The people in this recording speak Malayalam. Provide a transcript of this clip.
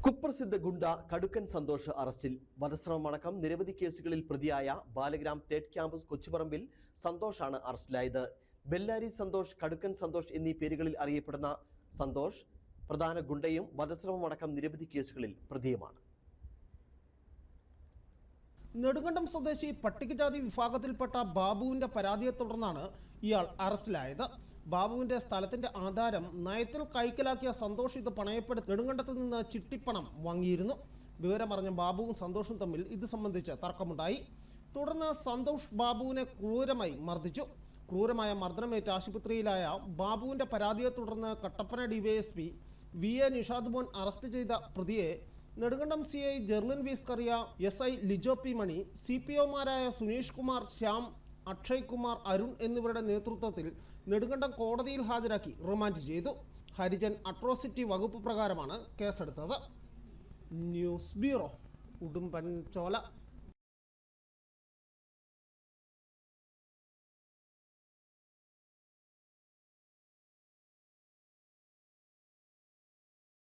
കുപ്രസിദ്ധ ഗുണ്ട കടുക്കൻ സന്തോഷ് അറസ്റ്റിൽ. വധശ്രമമടക്കം നിരവധി കേസുകളിൽ പ്രതിയായ ബാലഗ്രാം തേർഡ് ക്യാമ്പസ് കൊച്ചുപറമ്പിൽ സന്തോഷാണ് അറസ്റ്റിലായത്. ബെല്ലാരി സന്തോഷ്, കടുക്കൻ സന്തോഷ് എന്നീ പേരുകളിൽ അറിയപ്പെടുന്ന സന്തോഷ് പ്രധാന ഗുണ്ടയും വധശ്രമമടക്കം നിരവധി കേസുകളിൽ പ്രതിയുമാണ്. നെടുങ്കണ്ടം സ്വദേശി പട്ടികജാതി വിഭാഗത്തിൽപ്പെട്ട ബാബുവിന്റെ പരാതിയെ തുടർന്നാണ് ഇയാൾ അറസ്റ്റിലായത്. ബാബുവിന്റെ സ്ഥലത്തിന്റെ ആധാരം നയത്തിൽ കൈക്കലാക്കിയ സന്തോഷ് ഇത് പണയപ്പെടുത്തി നെടുങ്കണ്ടത്ത് നിന്ന് ചിട്ടിപ്പണം വാങ്ങിയിരുന്നു. വിവരമറിഞ്ഞ ബാബുവും സന്തോഷും തമ്മിൽ ഇത് സംബന്ധിച്ച് തർക്കമുണ്ടായി. തുടർന്ന് സന്തോഷ് ബാബുവിനെ ക്രൂരമായി മർദ്ദിച്ചു. ക്രൂരമായ മർദ്ദനമേറ്റ് ആശുപത്രിയിലായ ബാബുവിന്റെ പരാതിയെ തുടർന്ന് കട്ടപ്പന ഡിവൈഎസ്പി VA നിഷാദ് മോൻ അറസ്റ്റ് ചെയ്ത പ്രതിയെ Nedumkandam CI Jerlin V Scaria, SI Lijo P Mani, CPOമാരായ സുനീഷ് കുമാർ, ശ്യാം, അക്ഷയ് കുമാർ, അരുൺ എന്നിവരുടെ നേതൃത്വത്തിൽ നെടുങ്കണ്ടം കോടതിയിൽ ഹാജരാക്കി റിമാൻഡ് ചെയ്തു. ഹരിജൻ അട്രോസിറ്റി വകുപ്പ് പ്രകാരമാണ് കേസെടുത്തത്. News bureau, Udumbanchola.